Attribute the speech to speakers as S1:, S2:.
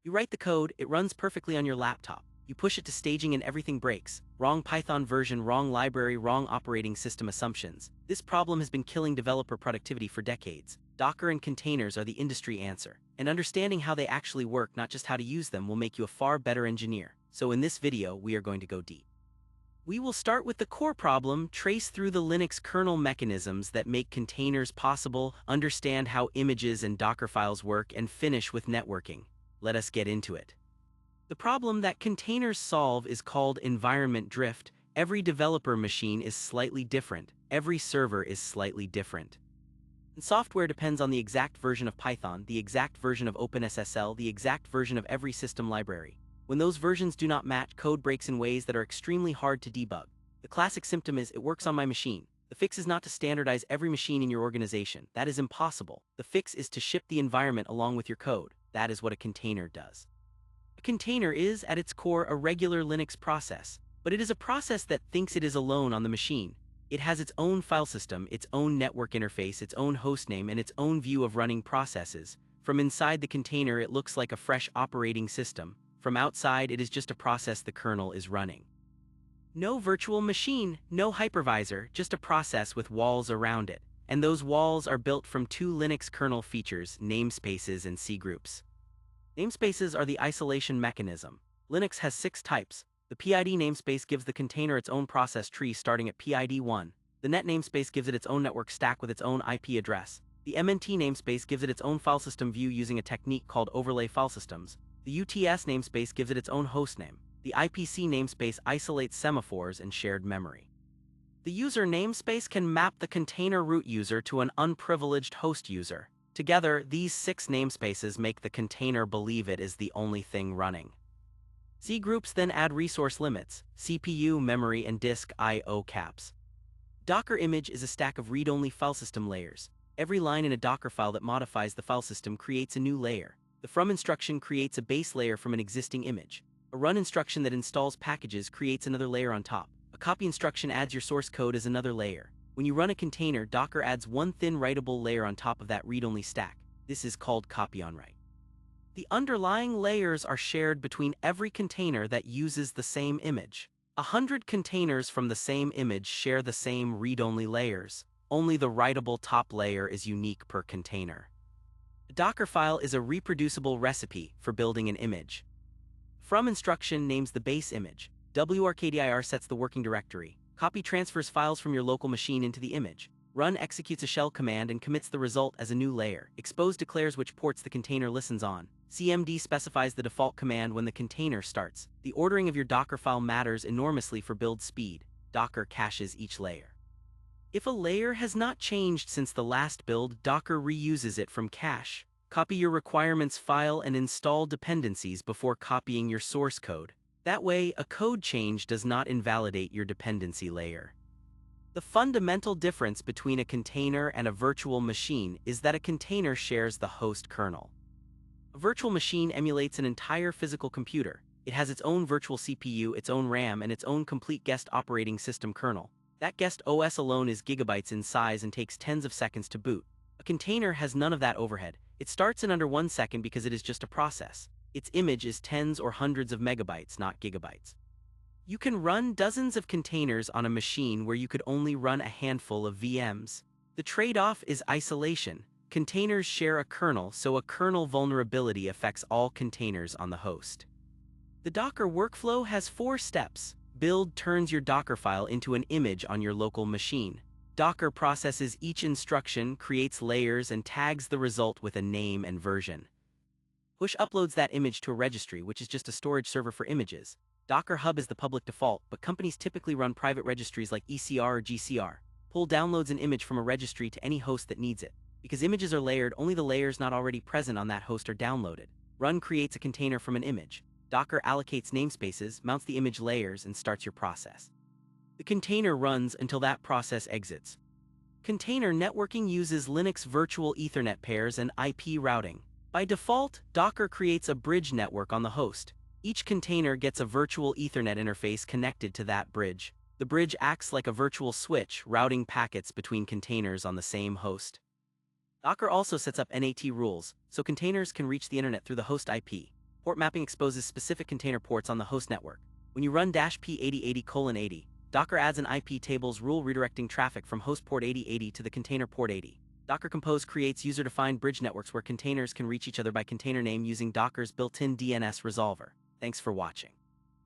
S1: You write the code, it runs perfectly on your laptop. You push it to staging and everything breaks. Wrong Python version, wrong library, wrong operating system assumptions. This problem has been killing developer productivity for decades. Docker and containers are the industry answer. And understanding how they actually work, not just how to use them, will make you a far better engineer. So in this video, we are going to go deep. We will start with the core problem, trace through the Linux kernel mechanisms that make containers possible, understand how images and Docker files work, and finish with networking. Let us get into it. The problem that containers solve is called environment drift. Every developer machine is slightly different. Every server is slightly different. And software depends on the exact version of Python, the exact version of OpenSSL, the exact version of every system library. When those versions do not match, code breaks in ways that are extremely hard to debug. The classic symptom is, it works on my machine. The fix is not to standardize every machine in your organization. That is impossible. The fix is to ship the environment along with your code. That is what a container does. A container is, at its core, a regular Linux process, but it is a process that thinks it is alone on the machine. It has its own file system, its own network interface, its own hostname, and its own view of running processes. From inside the container, it looks like a fresh operating system. From outside, it is just a process the kernel is running. No virtual machine, no hypervisor, just a process with walls around it. And those walls are built from two Linux kernel features, namespaces and cgroups. Namespaces are the isolation mechanism. Linux has 6 types. The PID namespace gives the container its own process tree starting at PID 1. The net namespace gives it its own network stack with its own IP address. The MNT namespace gives it its own file system view using a technique called overlay file systems. The UTS namespace gives it its own hostname. The IPC namespace isolates semaphores and shared memory. The user namespace can map the container root user to an unprivileged host user. Together, these 6 namespaces make the container believe it is the only thing running. cgroups then add resource limits, CPU, memory, and disk I/O caps. Docker image is a stack of read-only file system layers. Every line in a Dockerfile that modifies the file system creates a new layer. The from instruction creates a base layer from an existing image. A run instruction that installs packages creates another layer on top. A copy instruction adds your source code as another layer. When you run a container, Docker adds one thin writable layer on top of that read-only stack. This is called copy on write. The underlying layers are shared between every container that uses the same image. 100 containers from the same image share the same read-only layers. Only the writable top layer is unique per container. A Dockerfile is a reproducible recipe for building an image. From instruction names the base image. wrkdir sets the working directory. Copy transfers files from your local machine into the image. Run executes a shell command and commits the result as a new layer. Expose declares which ports the container listens on. cmd specifies the default command when the container starts. The ordering of your Dockerfile matters enormously for build speed. Docker caches each layer. If a layer has not changed since the last build, Docker reuses it from cache. Copy your requirements file and install dependencies before copying your source code. That way, a code change does not invalidate your dependency layer. The fundamental difference between a container and a virtual machine is that a container shares the host kernel. A virtual machine emulates an entire physical computer. It has its own virtual CPU, its own RAM, and its own complete guest operating system kernel. That guest OS alone is gigabytes in size and takes tens of seconds to boot. A container has none of that overhead. It starts in under 1 second because it is just a process. Its image is tens or hundreds of megabytes, not gigabytes. You can run dozens of containers on a machine where you could only run a handful of VMs. The trade-off is isolation. Containers share a kernel, so a kernel vulnerability affects all containers on the host. The Docker workflow has 4 steps. Build turns your Dockerfile into an image on your local machine. Docker processes each instruction, creates layers, and tags the result with a name and version. Push uploads that image to a registry, which is just a storage server for images. Docker Hub is the public default, but companies typically run private registries like ECR or GCR. Pull downloads an image from a registry to any host that needs it. Because images are layered, only the layers not already present on that host are downloaded. Run creates a container from an image. Docker allocates namespaces, mounts the image layers, and starts your process. The container runs until that process exits. Container networking uses Linux virtual Ethernet pairs and IP routing. By default, Docker creates a bridge network on the host. Each container gets a virtual Ethernet interface connected to that bridge. The bridge acts like a virtual switch, routing packets between containers on the same host. Docker also sets up NAT rules, so containers can reach the internet through the host IP. Port mapping exposes specific container ports on the host network. When you run -p8080:80, Docker adds an IP tables rule redirecting traffic from host port 8080 to the container port 80. Docker Compose creates user-defined bridge networks where containers can reach each other by container name using Docker's built-in DNS resolver. Thanks for watching.